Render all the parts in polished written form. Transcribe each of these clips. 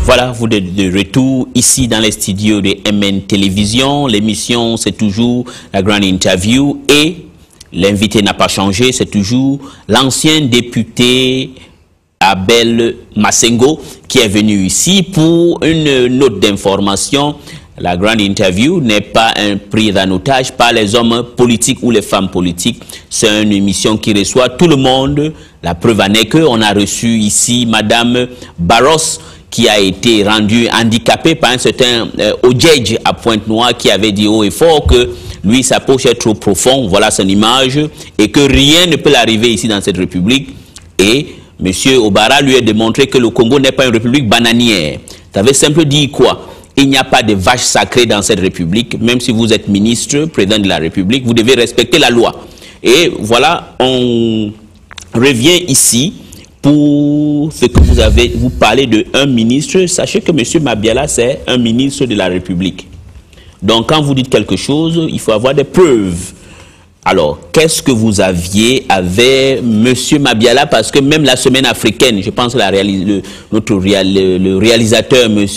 Voilà, vous êtes de retour ici dans les studios de MN Télévision. L'émission, c'est toujours la grande interview et l'invité n'a pas changé, c'est toujours l'ancien député Abel Masengo qui est venu ici pour une note d'information. La grande interview n'est pas un prise en otage par les hommes politiques ou les femmes politiques. C'est une émission qui reçoit tout le monde. La preuve en est qu'on a reçu ici Madame Barros, qui a été rendue handicapée par un certain Odjedj à Pointe-Noire qui avait dit haut et fort que lui, sa poche est trop profonde, voilà son image, et que rien ne peut l'arriver ici dans cette république. Et M. Obara lui a démontré que le Congo n'est pas une république bananière. Ça veut simplement dire quoi? Il n'y a pas de vache sacrée dans cette république. Même si vous êtes ministre, président de la république, vous devez respecter la loi. Et voilà, on revient ici pour ce que vous parlez d'un ministre. Sachez que M. Mabiala, c'est un ministre de la République. Donc, quand vous dites quelque chose, il faut avoir des preuves. Alors, qu'est-ce que vous aviez avec M. Mabiala? Parce que même la semaine africaine, je pense que le réalisateur, M.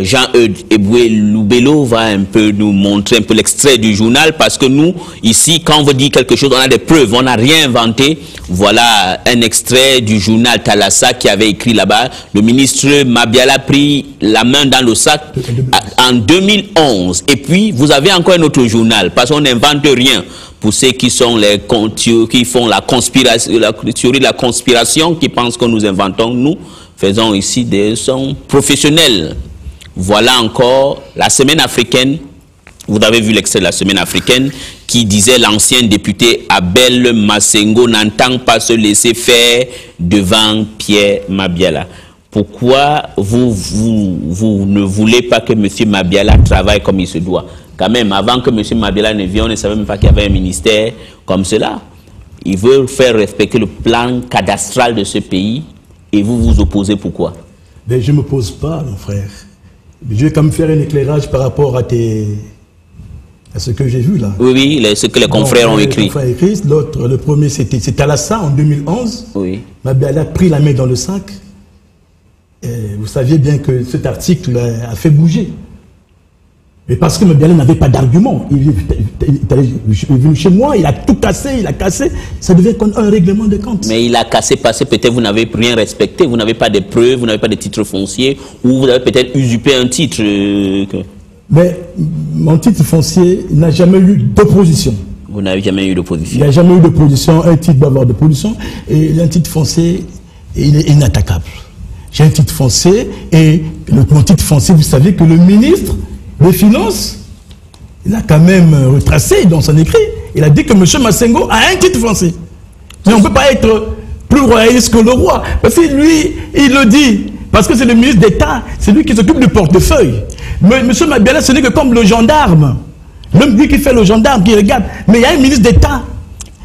Jean-Eudes Eboué Loubelo, va un peu nous montrer un peu l'extrait du journal. Parce que nous, ici, quand on veut dire quelque chose, on a des preuves, on n'a rien inventé. Voilà un extrait du journal Talassa qui avait écrit là-bas. Le ministre Mabiala a pris la main dans le sac en 2011. Et puis, vous avez encore un autre journal, parce qu'on n'invente rien. Pour ceux qui sont qui font la conspiration, la théorie de la conspiration, qui pensent que nous inventons, nous faisons ici des sons professionnels. Voilà encore la semaine africaine. Vous avez vu l'extrait de la semaine africaine qui disait l'ancien député Abel Masengo n'entend pas se laisser faire devant Pierre Mabiala. Pourquoi vous ne voulez pas que M. Mabiala travaille comme il se doit? Quand même, avant que M. Mabiala ne vienne, on ne savait même pas qu'il y avait un ministère comme cela. Il veut faire respecter le plan cadastral de ce pays et vous vous opposez. Pourquoi? Mais je ne m'oppose pas, mon frère. Je vais quand même faire un éclairage par rapport à ce que j'ai vu là. Oui, ce que les confrères ont écrit. L'autre, le premier, c'était Talassa en 2011. Oui. Mabiala a pris la main dans le sac. Et vous saviez bien que cet article a fait bouger. Mais parce que Mabiala n'avait pas d'argument. Il est venu chez moi, il a tout cassé, il a cassé. Ça devait être un règlement de compte. Mais il a cassé parce que peut-être vous n'avez rien respecté, vous n'avez pas de preuves, vous n'avez pas de titre foncier, ou vous avez peut-être usurpé un titre. Mais mon titre foncier n'a jamais eu d'opposition. Vous n'avez jamais eu d'opposition? Il n'y a jamais eu d'opposition. Un titre doit avoir d'opposition. Et un titre foncier, il est inattaquable. J'ai un titre foncier et mon titre foncier, vous savez que le ministre des Finances, il a quand même retracé dans son écrit. Il a dit que M. Masengo a un titre foncier. Mais on ne peut pas être plus royaliste que le roi. Parce que lui, il le dit. Parce que c'est le ministre d'État. C'est lui qui s'occupe du portefeuille. Mais M. Mabiala, ce n'est que comme le gendarme. Même lui qui fait le gendarme, qui regarde. Mais il y a un ministre d'État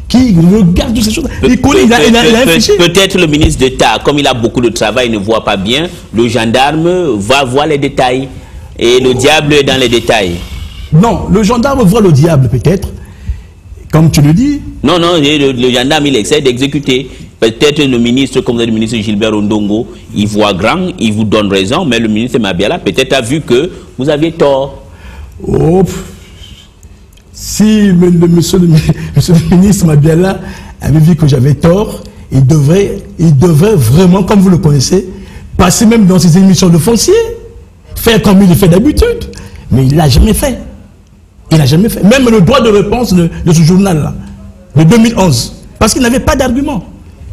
qui regarde toutes ces choses. Il connaît, il a un fichier. Peut-être le ministre d'État, comme il a beaucoup de travail, il ne voit pas bien. Le gendarme va voir les détails. Et le diable est dans les détails. Non, le gendarme voit le diable peut-être, comme tu le dis. Non, non, le gendarme, il essaie d'exécuter. Peut-être le ministre, comme le ministre Gilbert Ondongo, il voit grand, il vous donne raison, mais le ministre Mabiala peut-être a vu que vous aviez tort. Oh, si monsieur le ministre Mabiala avait vu que j'avais tort, il devrait vraiment, comme vous le connaissez, passer même dans ses émissions de foncier. Faire comme il le fait d'habitude, mais il ne l'a jamais fait. Il n'a jamais fait. Même le droit de réponse de ce journal-là, de 2011, parce qu'il n'avait pas d'argument.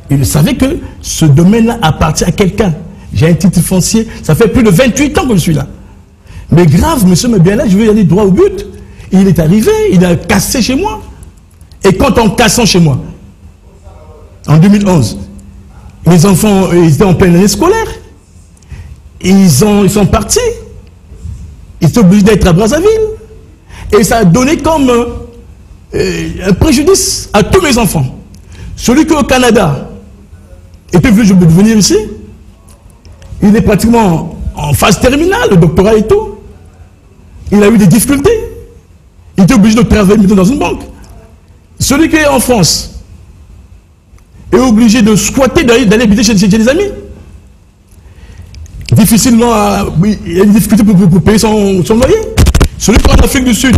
Il savait que ce domaine-là appartient à quelqu'un. J'ai un titre foncier, ça fait plus de 28 ans que je suis là. Mais grave, monsieur Mabiala, je veux y aller droit au but. Il est arrivé, il a cassé chez moi. Et quand en cassant chez moi, en 2011, les enfants ils étaient en pleine année scolaire. Ils sont partis. Ils étaient obligés d'être à Brazzaville. Et ça a donné comme un préjudice à tous mes enfants. Celui qui est au Canada était venu venir ici. Il est pratiquement en phase terminale, le doctorat et tout. Il a eu des difficultés. Il était obligé de travailler dans une banque. Celui qui est en France est obligé de squatter, d'aller habiter chez des amis. difficilement, il a une difficulté pour payer son loyer. Celui qui est en Afrique du Sud,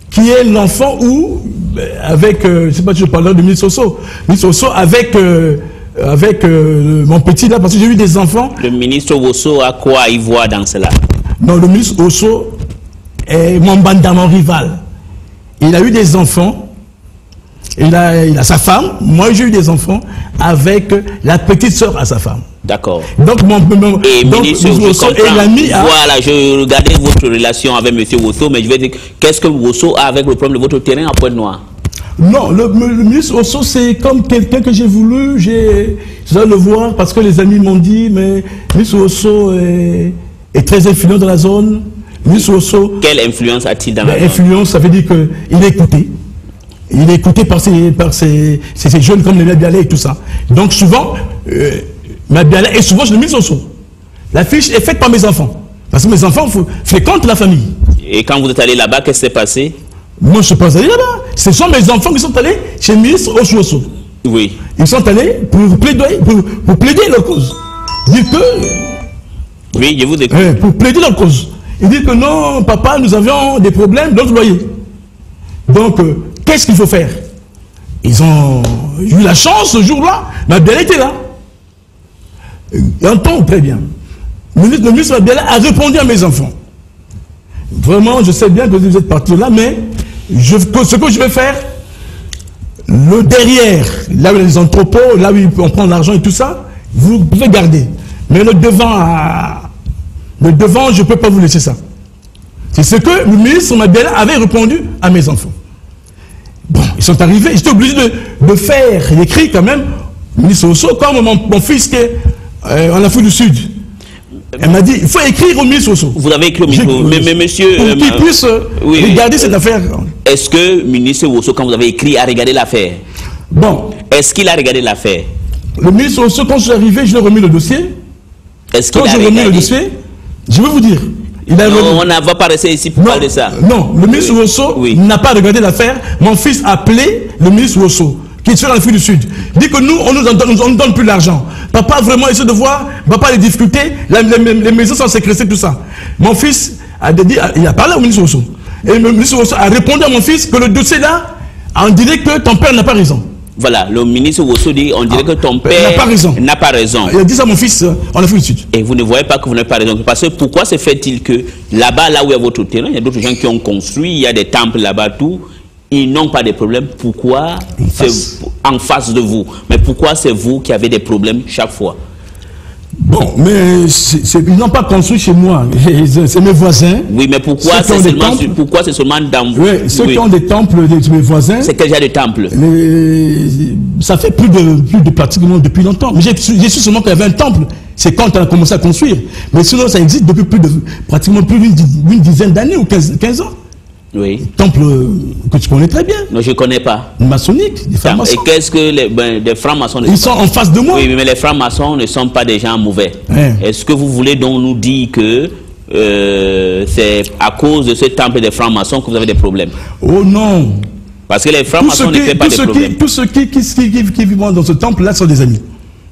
qui est l'enfant où, avec, je ne sais pas si je parle de ministre Osso, avec mon petit là, parce que j'ai eu des enfants. Le ministre Osso a quoi y voir dans cela? Non, le ministre Osso est mon banda, mon rival. Il a eu des enfants, il a sa femme, moi j'ai eu des enfants avec la petite sœur à sa femme. D'accord. Donc, ministre Osso est l'ami. Voilà, je regardais votre relation avec M. Osso, mais je vais dire, qu'est-ce que Osso a avec le problème de votre terrain à Pointe-Noire? Non, le ministre Osso, c'est comme quelqu'un que j'ai voulu, je dois le voir parce que les amis m'ont dit, mais le ministre Osso est très influent dans la zone. Ministre Osso. Quelle influence a-t-il dans la zone? Influence, ça veut dire qu'il est écouté. Il est écouté par ces jeunes comme les Mabiala et tout ça. Donc souvent, Mabiala est souvent chez le ministre Osso. La fiche est faite par mes enfants. Parce que mes enfants fréquentent la famille. Et quand vous êtes allé là-bas, qu'est-ce qui s'est passé? Moi, je ne suis pas allé là-bas. Ce sont mes enfants qui sont allés chez le ministre Osso. Oui. Ils sont allés pour plaider leur cause. Dire que... Oui, je vous écoute. Pour plaider leur cause. Ils disent que non, papa, nous avions des problèmes dans le loyer. Donc, qu'est-ce qu'il faut faire? Ils ont eu la chance ce jour-là, Mabiala était là. Entend très bien. Le ministre Mabiala a répondu à mes enfants. Vraiment, je sais bien que vous êtes partis là, mais ce que je vais faire, le derrière, là où il y a les entrepôts, là où on prend l'argent et tout ça, vous pouvez garder. Mais le devant, je ne peux pas vous laisser ça. C'est ce que le ministre Mabiala avait répondu à mes enfants. Bon, ils sont arrivés, j'étais obligé de faire l'écrit quand même, le ministre Osso, comme mon fils qui est en Afrique du Sud. Elle m'a dit, il faut écrire au ministre Osso. Vous avez écrit au ministre, mais monsieur... Pour qu'il puisse regarder cette affaire. Est-ce que le ministre Osso, quand vous avez écrit, a regardé l'affaire? Bon. Est-ce qu'il a regardé l'affaire? Le ministre Osso, quand je suis arrivé, je lui ai remis le dossier. Est-ce qu'il a regardé? Quand j'ai remis le dossier, je vais vous dire. Non, on ne va pas rester ici pour parler de ça. Non, le ministre Osso n'a pas regardé l'affaire. Mon fils a appelé le ministre Osso, qui est sur l'Afrique du Sud. Il dit que nous, on ne donne plus l'argent. Papa vraiment essaie de voir, papa les difficultés, les maisons sont séquestrées, tout ça. Mon fils a dit, il a parlé au ministre Osso. Et le ministre Osso a répondu à mon fils que le dossier là, on dirait que ton père n'a pas raison. Voilà, le ministre Osso dit, on dirait que ton père n'a pas raison. Il a dit ça à mon fils en Afrique du Sud. Et vous ne voyez pas que vous n'avez pas raison. Parce que pourquoi se fait-il que là-bas, là où il y a votre terrain, il y a d'autres gens qui ont construit, il y a des temples là-bas, tout, ils n'ont pas de problème. Pourquoi c'est en face de vous? Mais pourquoi c'est vous qui avez des problèmes chaque fois? Bon, mais ils n'ont pas construit chez moi, c'est mes voisins. Oui, mais pourquoi c'est seulement dans vous? Oui, ceux qui ont des temples de mes voisins. C'est quel genre de temple? Ça fait plus de pratiquement depuis longtemps. Mais j'ai su seulement qu'il y avait un temple. C'est quand on a commencé à construire. Mais sinon, ça existe depuis pratiquement plus d'une dizaine d'années ou 15 ans. Oui. Temple que tu connais très bien. Non, je ne connais pas. Maçonnique, des francs-maçons. Et qu'est-ce que des francs-maçons? Ils sont en face de moi. Oui, mais les francs-maçons ne sont pas des gens mauvais. Est-ce que vous voulez donc nous dire que c'est à cause de ce temple des francs-maçons que vous avez des problèmes? Oh non. Parce que les francs-maçons ne font pas de problèmes. Tous ceux qui vivent dans ce temple-là sont des amis.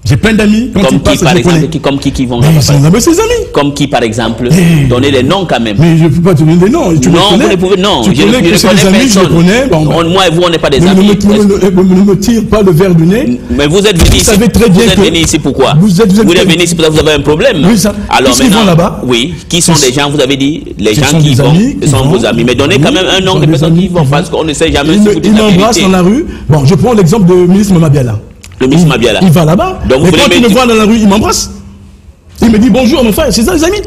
J'ai plein d'amis. Comme qui, par exemple, comme qui vont ils sont ses amis. Comme qui, par exemple, donnez les noms quand même. Mais je ne peux pas te donner des noms. Non, vous ne pouvez, non. Tu connais que c'est des amis, je les connais. Moi et vous, on n'est pas des amis. Ne me tire pas le verre du nez. Mais vous êtes venu ici. Vous êtes venu ici pourquoi? Vous êtes venu ici parce que vous avez un problème. Alors maintenant, là-bas. Oui. Qui sont les gens, vous avez dit, les gens qui vont, sont vos amis. Mais donnez quand même un nom de personnes qui vont, parce qu'on ne sait jamais si vous dites la vérité. Ils m'embrassent dans la rue. Bon, je prends l'exemple de ministre Mabiala. Le ministre Mabiala. Il va là-bas. Et quand il me voit dans la rue, il m'embrasse. Il me dit bonjour mon frère, c'est ça les amis.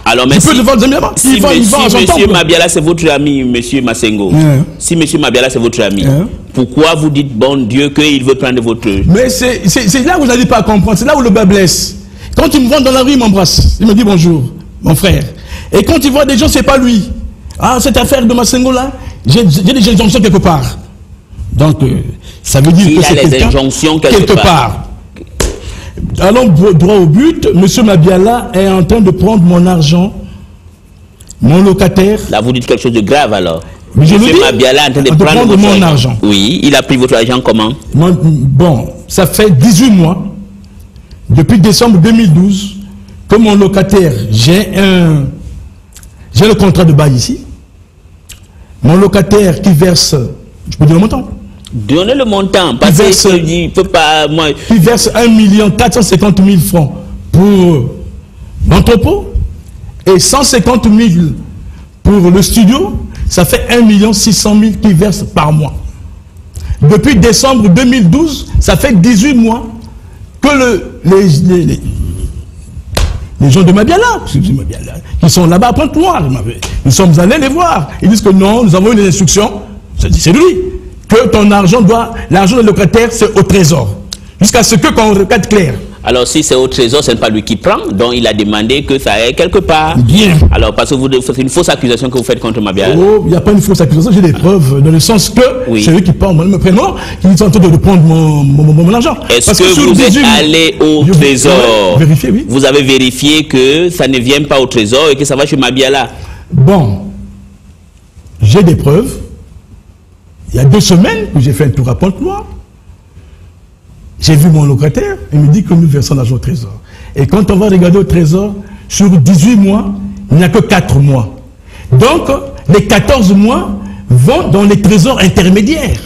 Alors mais tu peux le voir des amis là-bas. Si monsieur Mabiala c'est votre ami, monsieur Massengo. Si monsieur Mabiala c'est votre ami, pourquoi vous dites bon Dieu qu'il veut prendre votre... Mais c'est là où vous n'allez pas comprendre, c'est là où le bas blesse. Quand il me voit dans la rue, il m'embrasse. Il me dit bonjour mon frère. Et quand il voit des gens, c'est pas lui. Ah, cette affaire de Massengo là, j'ai des injonctions quelque part. Donc, ça veut dire que c'est des injonctions quelque part. Allons droit au but. Monsieur Mabiala est en train de prendre mon argent, mon locataire. Là, vous dites quelque chose de grave alors. Monsieur Mabiala est en train de prendre mon argent. Oui, il a pris votre argent comment? Bon, ça fait 18 mois, depuis décembre 2012, que mon locataire, j'ai le contrat de bail ici. Mon locataire qui verse, je peux dire le montant. Donnez le montant, parce qu'il ne peut pas... Moi... Il verse 1 450 000 francs pour l'entrepôt et 150 000 pour le studio. Ça fait 1 600 000 qu'il verse par mois. Depuis décembre 2012, ça fait 18 mois que les gens de Mabiala, qui sont là-bas à Pointe-Noire, nous sommes allés les voir. Ils disent que non, nous avons une instruction. C'est lui. Que ton argent l'argent du locataire, c'est au trésor. Jusqu'à ce que qu'on regarde clair. Alors si c'est au trésor, ce n'est pas lui qui prend, donc il a demandé que ça aille quelque part. Bien. Alors parce que c'est une fausse accusation que vous faites contre Mabiala. Oh, il n'y a pas une fausse accusation, j'ai des preuves, dans le sens que c'est eux qui parlent, me prénom, qui sont en train de prendre mon argent. Est-ce que vous êtes allé au trésor? Vérifier, oui. Vous avez vérifié que ça ne vient pas au trésor et que ça va chez Mabiala? Bon, j'ai des preuves. Il y a 2 semaines que j'ai fait un tour à Pointe-Noire. J'ai vu mon locataire, il me dit que nous versons l'argent au trésor. Et quand on va regarder au trésor, sur 18 mois, il n'y a que 4 mois. Donc, les 14 mois vont dans les trésors intermédiaires.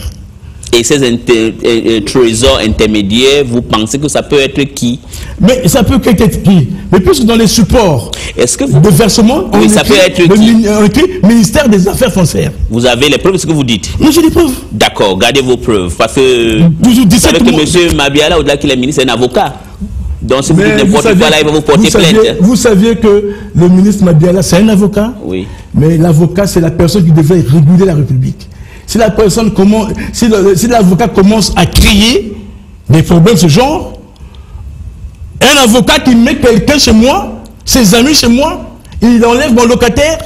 Et ces trésors intermédiaires, vous pensez que ça peut être qui? Mais ça peut être qui? Mais puisque dans les supports de versement, on ça peut être écrit ministère des Affaires foncières. Vous avez les preuves de ce que vous dites? Oui, j'ai des preuves. D'accord, gardez vos preuves. Parce que vous savez que M. Mabiala, au-delà qu'il est ministre, c'est un avocat. Donc si vous dites n'importe quoi, là, il va vous porter plainte. Vous saviez que le ministre Mabiala, c'est un avocat? Oui. Mais l'avocat, c'est la personne qui devrait réguler la République. Si la personne si l'avocat commence à crier des problèmes de ce genre, un avocat qui met quelqu'un chez moi, ses amis chez moi, il enlève mon locataire,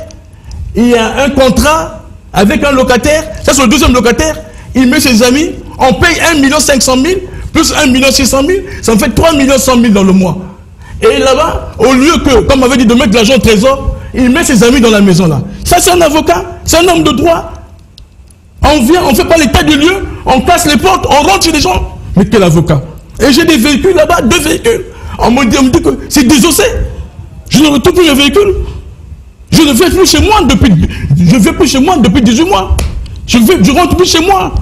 il y a un contrat avec un locataire, ça c'est le deuxième locataire, il met ses amis, on paye 1 500 000 plus 1 600 000, ça me fait 3 100 000 dans le mois. Et là-bas, au lieu que, comme on avait dit, de mettre l'argent au trésor, il met ses amis dans la maison là. Ça c'est un avocat, c'est un homme de droit. On vient, on ne fait pas l'état du lieu, on casse les portes, on rentre chez les gens. Mais quel avocat? Et j'ai des véhicules là-bas, 2 véhicules. On me dit que c'est désossé. Je ne retrouve plus les véhicules. Je ne vais plus chez moi depuis 18 mois. Je rentre plus chez moi.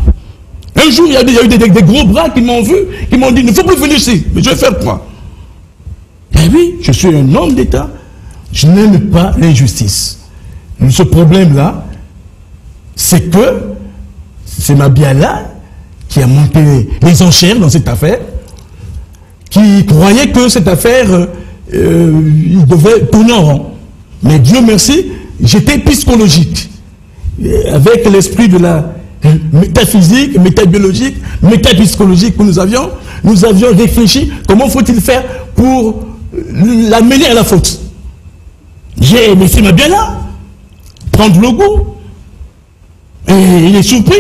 Un jour, il y a eu des gros bras qui m'ont vu, qui m'ont dit, il ne faut plus venir ici. Mais je vais faire quoi? Eh oui, je suis un homme d'État. Je n'aime pas l'injustice. Ce problème-là, c'est que c'est Mabiala qui a monté les enchères dans cette affaire, qui croyait que cette affaire, il devait tourner en rond. Mais Dieu merci, j'étais psychologique. Avec l'esprit de la métaphysique, métabiologique, métapsychologique que nous avions réfléchi comment faut-il faire pour l'amener à la faute. J'ai laissé Mabiala prendre le goût. Et il est surpris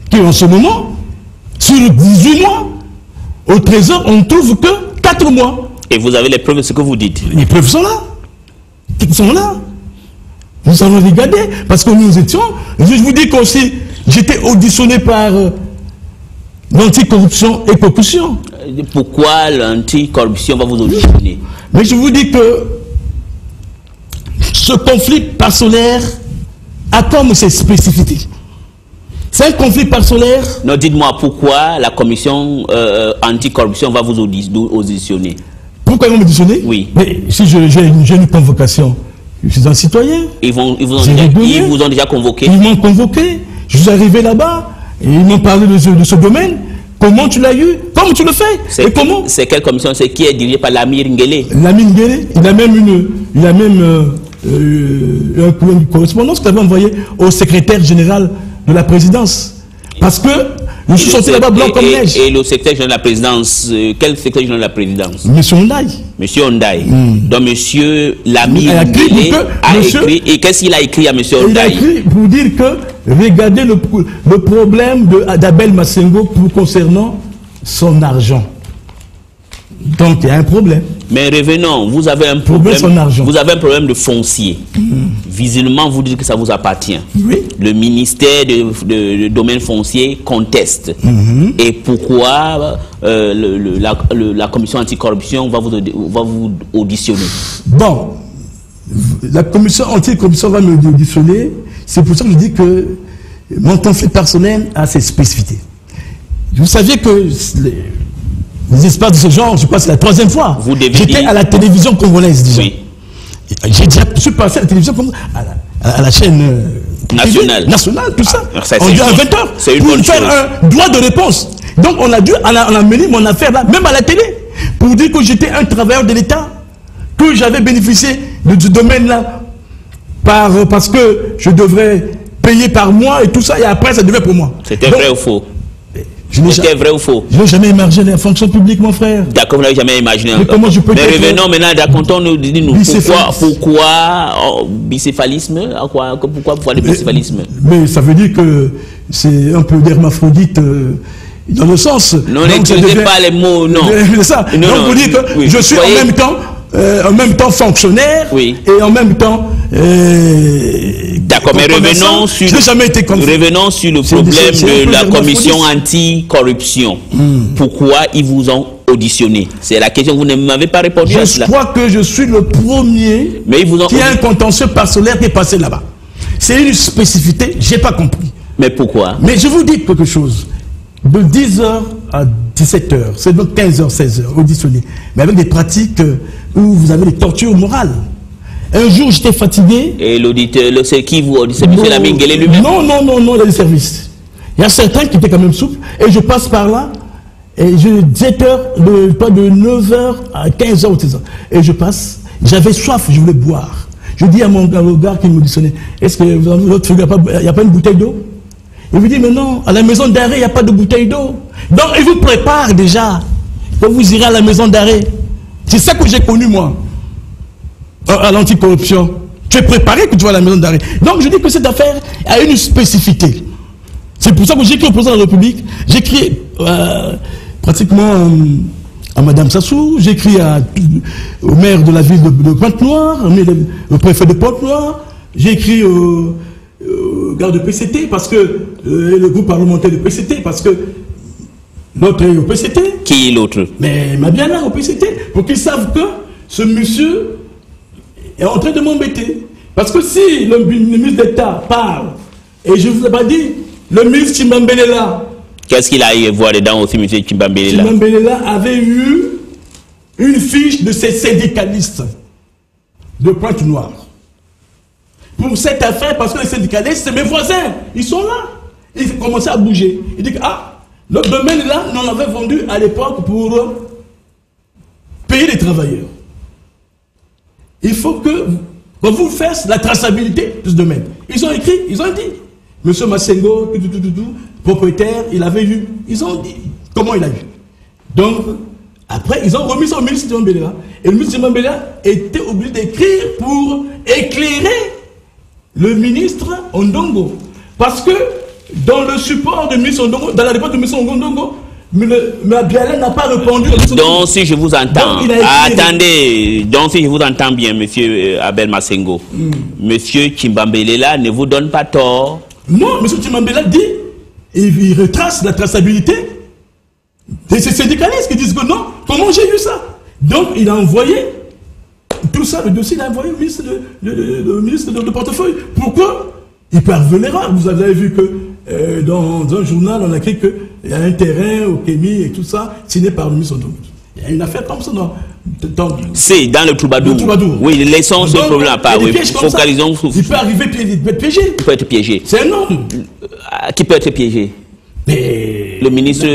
qu'en ce moment, sur 18 mois, au trésor, on ne trouve que 4 mois. Et vous avez les preuves de ce que vous dites? Les preuves sont là. Ils sont là. Nous allons regarder, parce que nous étions... Je vous dis qu'aussi, j'étais auditionné par l'anticorruption et concussion. Pourquoi l'anticorruption va vous auditionner? Mais je vous dis que ce conflit parcellaire a comme ses spécificités. C'est un conflit parcellaire. Non, dites-moi pourquoi la commission anticorruption va vous auditionner. Pourquoi ils vont m'auditionner? Oui. Mais si j'ai une convocation, je suis un citoyen. Ils vous ont déjà convoqué? Ils m'ont convoqué. Je suis arrivé là-bas et ils m'ont parlé de ce domaine. Comment tu l'as eu? Comment tu le fais? Et comment? C'est quelle commission? C'est qui est dirigée par Lamine Nguélé? Lamine Nguélé, il a même une correspondance qu'il avait envoyée au secrétaire général de la présidence. Parce que je suis sorti là-bas blanc comme neige. Et le secrétaire général de la présidence, quel secrétaire général de la présidence? Monsieur Ondaï. Monsieur Ondaï. Donc monsieur Lamine Nguélé a écrit. Et qu'est-ce qu'il a écrit à monsieur Ondaï? Il a écrit pour dire que regardez le problème d'Abel Massengo concernant son argent. Donc il y a un problème. Mais revenons, vous avez un problème, de foncier. Visiblement, vous dites que ça vous appartient. Oui. Le ministère de domaine foncier conteste. Et pourquoi la commission anticorruption va vous auditionner? Bon, la commission anticorruption va me auditionner. C'est pour ça que je dis que mon conflit personnel a ses spécificités. Vous saviez que les espaces de ce genre, je crois que c'est la 3e fois. J'étais à la télévision congolaise déjà. Oui. Je suis passé à la télévision à la chaîne nationale, tout ça. On dit à 20h pour faire un droit de réponse. Donc on a mené mon affaire là, même à la télé, pour dire que j'étais un travailleur de l'État, que j'avais bénéficié du domaine là, parce que je devrais payer par mois et tout ça, et après ça devait pour moi. C'était vrai ou faux? C'était vrai ou faux? Je n'ai jamais imaginé la fonction publique, mon frère. D'accord, vous n'avez jamais imaginé. Mais comment je peux dire? Mais revenons maintenant, d'accord, nous pourquoi bicéphalisme? Pourquoi le bicéphalisme? Mais ça veut dire que c'est un peu d'hermaphrodite dans le sens. Non, n'utilisez pas les mots, non. C'est ça. Donc vous dites que je suis en même temps fonctionnaire et en même temps d'accord, mais revenons sur le problème de la commission anticorruption. Pourquoi ils vous ont auditionné? C'est la question, vous ne m'avez pas répondu à cela. Je crois que je suis le premier qui a un contentieux personnel qui est passé là-bas. C'est une spécificité, j'ai pas compris. Mais pourquoi? Mais je vous dis quelque chose. De 10h à 17h, c'est donc 15h, 16h, auditionné. Mais avec des pratiques où vous avez des tortures morales. Un jour, j'étais fatigué. Et l'auditeur, c'est qui vous auditez? C'est M. Lamingele lui-même? Non, il y a des services. Il y a certains qui étaient quand même souples. Et je passe par là. Et je 17h, pas de 9h à 15h ou 16h. Et je passe. J'avais soif, je voulais boire. Je dis à mon gars qui m'auditionnait, est-ce que votre frigo, il n'y a pas une bouteille d'eau? Il me dit, mais non, à la maison d'arrêt, il n'y a pas de bouteille d'eau. Donc, il vous prépare déjà. Quand vous irez à la maison d'arrêt. C'est ça que j'ai connu, moi. À l'anticorruption. Tu es préparé que tu vas à la maison d'arrêt. Donc, je dis que cette affaire a une spécificité. C'est pour ça que j'écris au président de la République. J'écris pratiquement à Madame Sassou. J'écris au maire de la ville de Pointe-Noire, au préfet de Pointe-Noire. J'écris au garde de PCT, parce que le groupe parlementaire de PCT, parce que l'autre est au PCT. Qui est l'autre? Mais Mabiala au PCT, pour qu'ils savent que ce monsieur est en train de m'embêter. Parce que si le ministre d'État parle, et je ne vous ai pas dit, le ministre Chimbambelela. Qu'est-ce qu'il a eu à voir dedans aussi, M. Chimbambelela? Chimbambelela avait eu une fiche de ses syndicalistes de Pointe-Noire. Pour cette affaire, parce que les syndicalistes, c'est mes voisins, ils sont là. Ils commençaient à bouger. Ils disent que, le domaine là, on l'avait vendu à l'époque pour payer les travailleurs. Il faut que vous fassiez la traçabilité de ce domaine. Ils ont écrit, ils ont dit. Monsieur Massengo, propriétaire, il avait eu. Ils ont dit comment il a eu. Donc, après, ils ont remis ça au ministre Chimbambelela. Et le ministre Chimbambelela était obligé d'écrire pour éclairer le ministre Ondongo. Parce que dans le support du ministre Ondongo, dans la réponse du ministre Ondongo, Mabiala n'a pas répondu. Donc si je vous entends, attendez, donc si je vous entends bien, monsieur Abel Massengo, monsieur Chimbambelela ne vous donne pas tort? Non, monsieur Chimbambelela dit, il retrace la traçabilité de ces syndicalistes qui disent que non, comment j'ai eu ça? Donc il a envoyé tout ça, le dossier, il a envoyé le ministre de portefeuille. Pourquoi? Il peut arriver l'erreur. Vous avez vu que dans un journal, on a écrit qu'il y a un terrain au Kémi et tout ça, signé par le ministre. Il y a une affaire comme ça c'est dans le Troubadour. Oui, laissons ce problème à part. Focalisons. Il peut arriver piégé. Il peut être piégé. C'est un homme. Qui peut être piégé? Le ministre.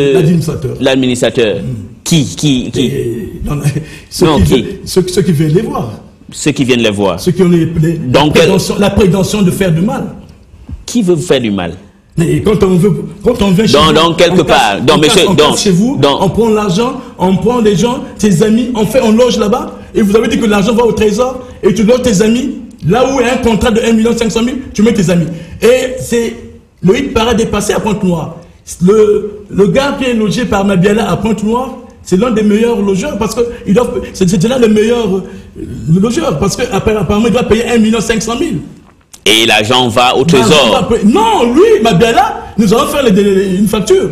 L'administrateur. Qui Ceux qui viennent les voir. Ceux qui viennent les voir. Ceux qui ont la prétention de faire du mal. Qui veut vous faire du mal? Mais quand on vient chez vous, donc quelque part, chez vous, on prend l'argent, on prend les gens, tes amis, on loge là-bas, et vous avez dit que l'argent va au trésor, et tu loges tes amis, là où il y a un contrat de 1 500 000, tu mets tes amis. Et c'est Loïc Parra dépassé à Pointe-Noire. Le gars qui est logé par Mabiala à Pointe-Noire, c'est l'un des meilleurs logeurs parce que c'est là le meilleur logeur parce que apparemment il doit payer 1 500 000. Et l'argent va au trésor. Non, lui, Mabiala, nous allons faire une facture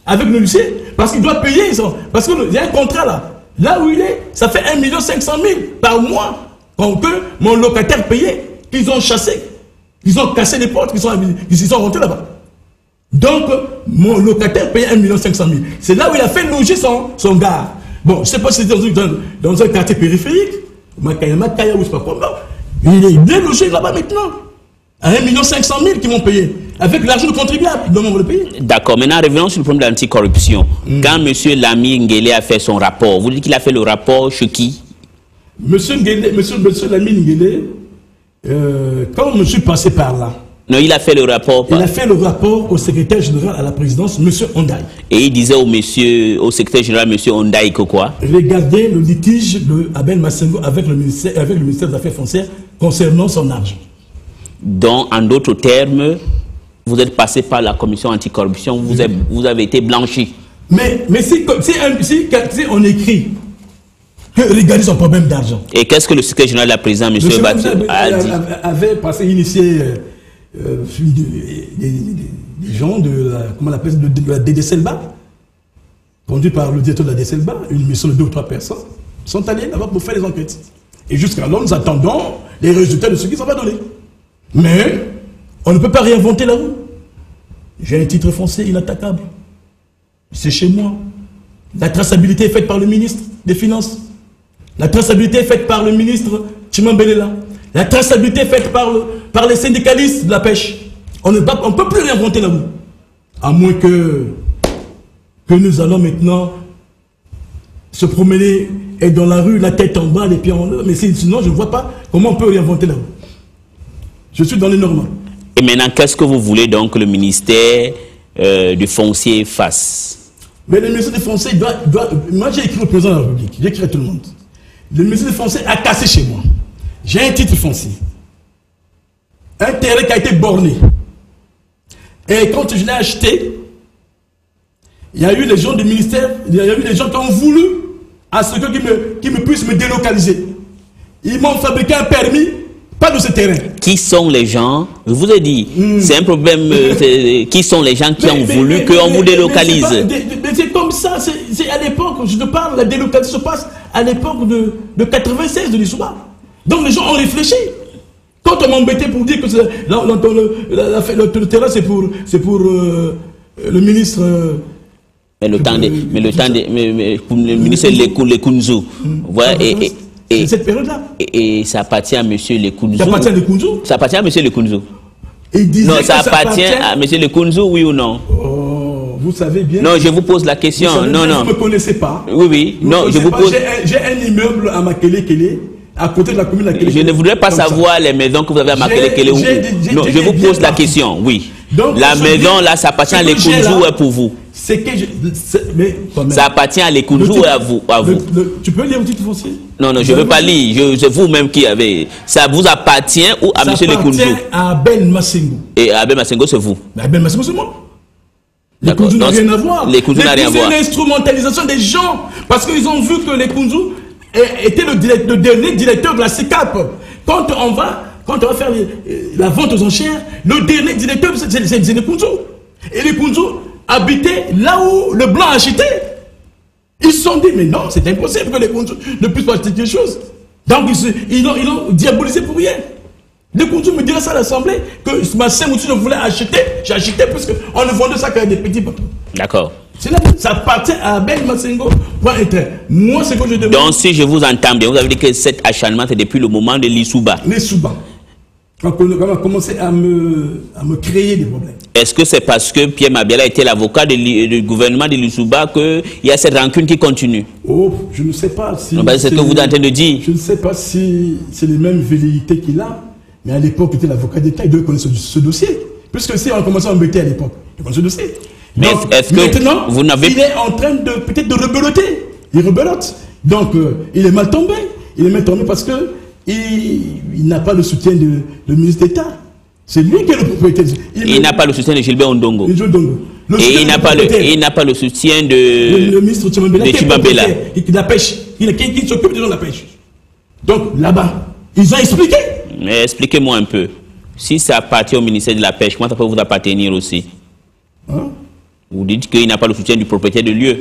avec le lycée parce qu'il doit payer. Parce qu'il y a un contrat là. Là où il est, ça fait 1 500 000 par mois que mon locataire payait, qu'ils ont chassé. Ils ont cassé les portes, ils sont rentrés là-bas. Donc, mon locataire payait 1 500 000. C'est là où il a fait loger son gars. Bon, je ne sais pas si c'est dans un quartier périphérique, Makaya ou je sais pas quoi. Il est bien logé là-bas maintenant. À 1 500 000 qu'ils vont payer. Avec l'argent du contribuable, ils doivent le payer. D'accord, maintenant revenons sur le problème de l'anticorruption. Quand M. Lami Nguélé a fait son rapport, vous dites qu'il a fait le rapport chez qui? Monsieur Lami Nguélé, quand je suis passé par là, non, il a fait le rapport. Il a fait le rapport au secrétaire général à la présidence, M. Ondaï. Et il disait au secrétaire général, M. Ondaï, que quoi? Regardez le litige de Abel Massengo avec le ministère des Affaires foncières concernant son argent. Donc, en d'autres termes, vous êtes passé par la commission anticorruption, vous avez été blanchi. Mais si on écrit que regardez son problème d'argent. Et qu'est-ce que le secrétaire général de la présidence, M. Bati, a dit? Avait initié des gens de la DDCELBA, conduits par le directeur de la DDCELBA, une mission de 2 ou 3 personnes, sont allés là-bas pour faire les enquêtes. Et jusqu'à là, nous attendons les résultats de ce qu'ils ont donné. Mais on ne peut pas réinventer la roue. J'ai un titre foncier inattaquable. C'est chez moi. La traçabilité est faite par le ministre des Finances. La traçabilité est faite par le ministre Chimambelela. La traçabilité est faite par les syndicalistes de la pêche. On ne peut plus réinventer la roue. À moins que nous allons maintenant se promener et dans la rue, la tête en bas, les pieds en l'air. Mais sinon, je ne vois pas comment on peut réinventer la roue. Je suis dans les normes. Et maintenant, qu'est-ce que vous voulez donc que le ministère du foncier fasse? Mais le ministère du foncier doit... Moi, j'ai écrit au président de la République. J'ai écrit à tout le monde. Le ministère du foncier a cassé chez moi. J'ai un titre foncier. Un terrain qui a été borné. Et quand je l'ai acheté, il y a eu les gens du ministère, il y a eu des gens qui ont voulu à ce qu'ils me puissent me délocaliser. Ils m'ont fabriqué un permis, pas de ce terrain. Qui sont les gens? Je vous ai dit, c'est un problème. Qui sont les gens qui ont voulu qu'on vous délocalise? C'est comme ça, c'est à l'époque, je te parle, la délocalisation se passe à l'époque de 96 de l'histoire. Donc les gens ont réfléchi. Quand on m'embêtait pour dire que le terrain c'est pour le ministre. Mais le ministre Lekunzu. Voilà, et cette période-là. Et ça appartient à M. Lekunzu. Ça appartient à Lekunzu. Ça appartient à M. Lekunzu. Non, ça appartient à M. Lekunzu, oui ou non? Oh, vous savez bien. Non, je vous pose la question. Non. Vous ne me connaissez pas. Oui. Non, je vous pose. J'ai un immeuble à Makele-Kele. À côté de la commune de je ne voudrais pas savoir les maisons que vous avez à Makele-Kele. Non, je vous pose la question, oui. Donc, la maison là, ça appartient à Lekunzu ou pour vous? C'est que ça appartient à Lekunzu ou à vous? Tu peux lire le titre foncier? Non, je ne veux pas lire. C'est vous-même qui avez. Ça vous appartient ou à M. Lekunzu? Ça appartient à Abel Massengo. Et Abel Massengo, c'est vous? Abel Massengo, c'est moi. Lekunzu n'a rien à voir. Lekunzu n'a rien à voir. C'est l'instrumentalisation des gens. Parce qu'ils ont vu que Lekunzu était le dernier directeur de la CICAP. Quand on va faire la vente aux enchères, le dernier directeur, c'est Lekunzu. Et Lekunzu habitait là où le blanc achetait. Ils se sont dit, mais non, c'est impossible que Lekunzu ne puisse pas acheter quelque chose. Donc ils l'ont diabolisé pour rien. Lekunzu me dirait ça à l'Assemblée, que ma sœur ne voulait acheter, j'ai acheté parce qu'on ne vendait ça qu'à des petits bateaux. D'accord. Ça appartient à Abel Massengo. Moi, c'est que je demande. Donc, si je vous entends bien, vous avez dit que cet acharnement, c'est depuis le moment de l'Issouba. L'Issouba. Quand on a commencé à me créer des problèmes. Est-ce que c'est parce que Pierre Mabiala était l'avocat du gouvernement de l'Issouba qu'il y a cette rancune qui continue? Oh, je ne sais pas si. C'est ce que vous êtes en train de dire. Je ne sais pas si c'est les mêmes velléités qu'il a, mais à l'époque, il était l'avocat d'État, il devait connaître ce dossier. Puisque si on a commencé à embêter à l'époque, il connaît ce dossier. Mais est-ce que maintenant, vous n'avez... il est en train de peut-être de rebeloter. Il rebelote. Donc, il est mal tombé. Il est mal tombé parce que il n'a pas le soutien du ministre d'État. C'est lui qui est le propriétaire. Il n'a pas le soutien de Gilbert Ondongo. Et il n'a pas le soutien de ministre Tchibambela, de la pêche, qui s'occupe de la pêche. Donc là-bas, ils ont expliqué. Mais expliquez-moi un peu. Si ça appartient au ministère de la Pêche, comment ça peut vous appartenir aussi? Hein? Vous dites qu'il n'a pas le soutien du propriétaire de lieu.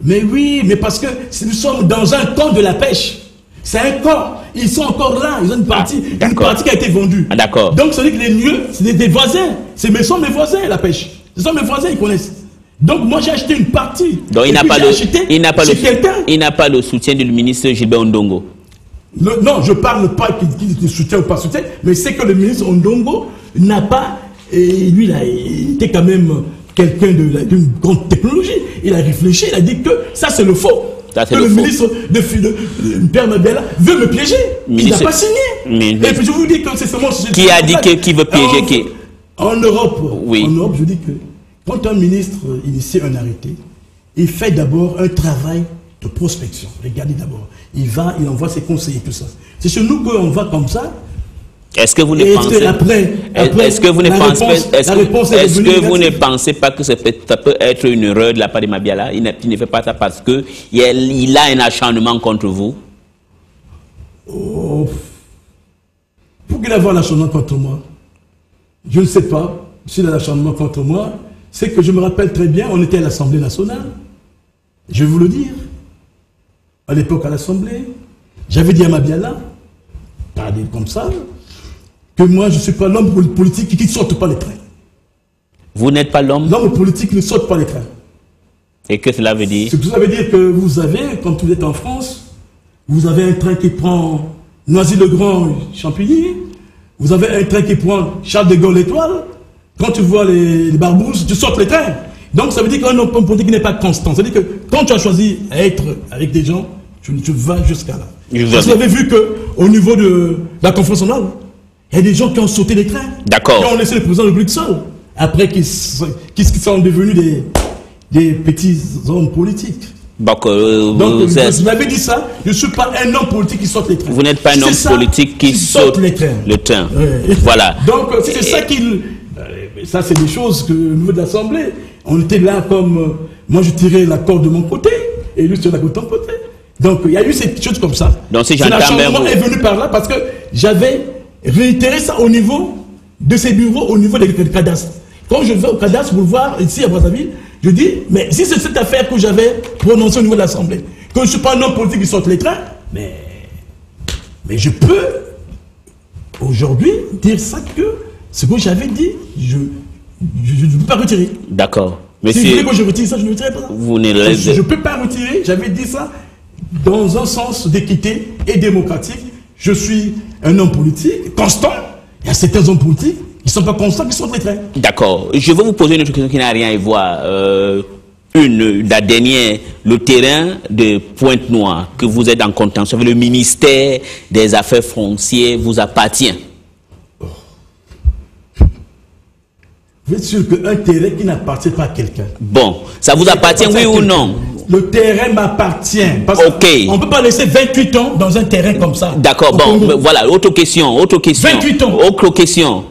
Mais oui, mais parce que nous sommes dans un camp de la pêche. C'est un camp. Ils sont encore là. Ils ont une partie qui a été vendue. Ah, d'accord. Donc, ça veut dire que les lieux, c'est des voisins. Ce sont mes voisins, la pêche. Ce sont mes voisins, ils connaissent. Donc, moi, j'ai acheté une partie. Donc, il n'a pas le soutien du ministre Gilbert Ondongo. Non, je ne parle pas qu'il soutient ou pas soutient, mais c'est que le ministre Ondongo n'a pas. Et lui, il était quand même quelqu'un d'une grande technologie. Il a réfléchi, il a dit que ça, c'est le faux. Que le ministre de Pierre Mabella veut me piéger. Il n'a pas signé. Et puis je vous dis que c'est seulement... Qui a dit qu'il veut piéger qui? En Europe, oui. En Europe, je dis que quand un ministre initie un arrêté, il fait d'abord un travail de prospection. Regardez d'abord. Il va, il envoie ses conseillers, tout ça. C'est chez nous qu'on va comme ça. Est-ce que vous ne pensez pas que ça peut être une erreur de la part de Mabiala? Il ne fait pas ça parce qu'il a un acharnement contre vous? Oh. Pour qu'il ait un acharnement contre moi, je ne sais pas s'il a un acharnement contre moi. C'est que je me rappelle très bien, on était à l'Assemblée nationale. Je vais vous le dire. À l'époque, à l'Assemblée, j'avais dit à Mabiala, parler comme ça, que moi, je ne suis pas l'homme politique qui ne saute pas les trains. Vous n'êtes pas l'homme? L'homme politique ne saute pas les trains. Et que cela veut dire? Ça veut dire que vous avez, quand vous êtes en France, vous avez un train qui prend Noisy-le-Grand, Champigny, vous avez un train qui prend Charles de Gaulle, l'Étoile. Quand tu vois les barbouzes, tu sautes les trains. Donc ça veut dire qu'un homme politique n'est pas constant. Ça veut dire que quand tu as choisi à être avec des gens, tu vas jusqu'à là. Vous avez vu qu'au niveau de la conférence nationale, il y a des gens qui ont sauté les trains. D'accord. Qui ont laissé le président de Bruxelles. Après qu'ils sont devenus des petits hommes politiques. Donc, vous m'avez dit ça, je ne suis pas un homme politique qui saute les trains. Vous n'êtes pas un homme politique qui saute les trains. Le train. Ouais. Voilà. Donc c'est ça qu'il... Ça c'est des choses que au niveau de l'Assemblée, on était là comme... moi je tirais la corde de mon côté, et lui sur la corde de ton côté. Donc il y a eu cette chose comme ça. Donc si j'entends bien... L'achangement est venu par là parce que j'avais réitéré ça au niveau de ces bureaux, au niveau des cadastres. Quand je vais au cadastre pour voir ici à Brazzaville, je dis, mais si c'est cette affaire que j'avais prononcée au niveau de l'Assemblée, que je ne suis pas un homme politique qui saute les trains, mais je peux aujourd'hui dire ça que ce que j'avais dit, je ne peux pas retirer. D'accord. Si vous voulez que je retire ça, je ne retirerai pas ça. Je ne peux pas retirer, j'avais dit ça dans un sens d'équité et démocratique. Je suis un homme politique constant. Il y a certains hommes politiques qui ne sont pas constants, qui sont très trains. D'accord. Je vais vous poser une autre question qui n'a rien à voir. La dernière, le terrain de Pointe-Noire, que vous êtes en contentieux avec le ministère des Affaires foncières, vous appartient. Vous êtes sûr qu'un terrain qui n'appartient pas à quelqu'un... Bon, ça vous appartient, oui ou non? Le terrain m'appartient. On ne peut pas laisser 28 ans dans un terrain comme ça. D'accord, bon, voilà, autre question. 28 ans. Autre question.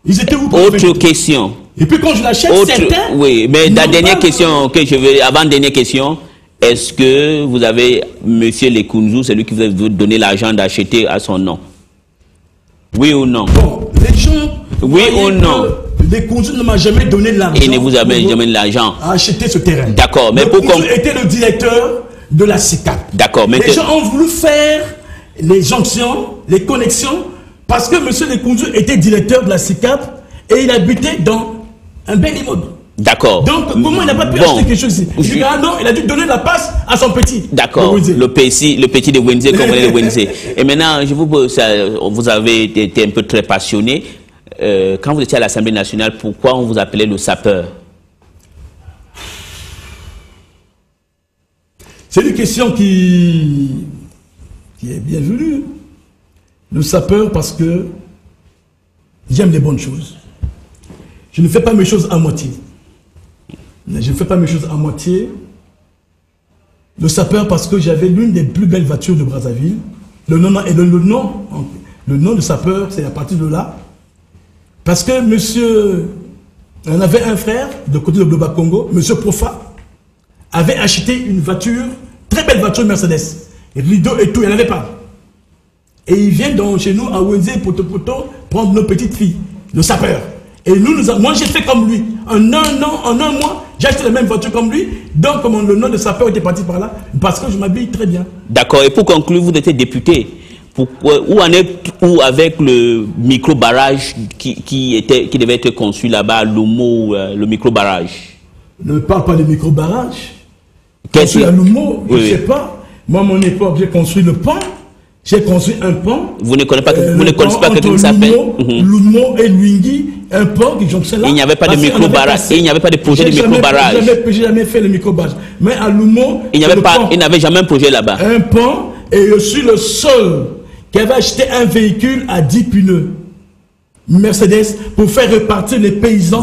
Ils étaient où? Autre question. Et puis quand je l'achète, certains... Oui, mais la dernière question que je veux... Avant-dernière question, est-ce que vous avez, monsieur Lekunzu, c'est lui qui vous a donné l'argent d'acheter à son nom? Oui ou non? Bon, les gens... Oui ou non? Lekunzu ne m'a jamais donné l'argent. Il ne vous a jamais donné l'argent. À acheter ce terrain. D'accord, mais pourquoi... Lekunzu était le directeur de la SICAP. D'accord, mais... Les gens ont voulu faire les jonctions, les connexions, parce que monsieur Lekunzu était directeur de la SICAP et il habitait dans un bel immeuble. D'accord. Donc, comment il n'a pas pu acheter quelque chose ici? Non, il a dû donner la passe à son petit. D'accord. Le petit de Wenze, comme on est de Wenze. Et maintenant, vous avez été un peu très passionné. Quand vous étiez à l'Assemblée nationale, pourquoi on vous appelait le sapeur? C'est une question qui est bienvenue. Le sapeur, parce que j'aime les bonnes choses. Je ne fais pas mes choses à moitié. Je ne fais pas mes choses à moitié. Le sapeur, parce que j'avais l'une des plus belles voitures de Brazzaville. Le nom de sapeur, c'est à partir de là. Parce que monsieur On avait un frère de côté de Bloba Congo, M. Profa, avait acheté une voiture, très belle voiture Mercedes. Et rideau et tout, il n'y en avait pas. Et il vient donc chez nous à Wenze, Poto, prendre nos petites filles, le sapeur. Et moi j'ai fait comme lui. En un mois, j'ai acheté la même voiture comme lui. Donc le nom de sapeur était parti par là, parce que je m'habille très bien. D'accord. Et pour conclure, vous étiez député. Où en êtes-vous avec le micro-barrage qui devait être conçu là-bas à Lumo, le micro-barrage? Ne parle pas de micro-barrage. Qu'est-ce à Lumo, je ne sais pas. Moi, à mon époque, j'ai construit le pont. J'ai construit un pont. Vous ne connaissez pas, vous ne connaissez pas quelqu'un qui s'appelle Lumo et Luingui, un pont qui jonction là. Il n'y avait pas de micro-barrage. Il n'y avait pas de projet de micro-barrage. J'ai jamais fait le micro-barrage. Mais à Lumo, il n'avait jamais un projet là-bas. Un pont, et je suis le seul qui avait acheté un véhicule à 10 pneus Mercedes pour faire repartir les paysans.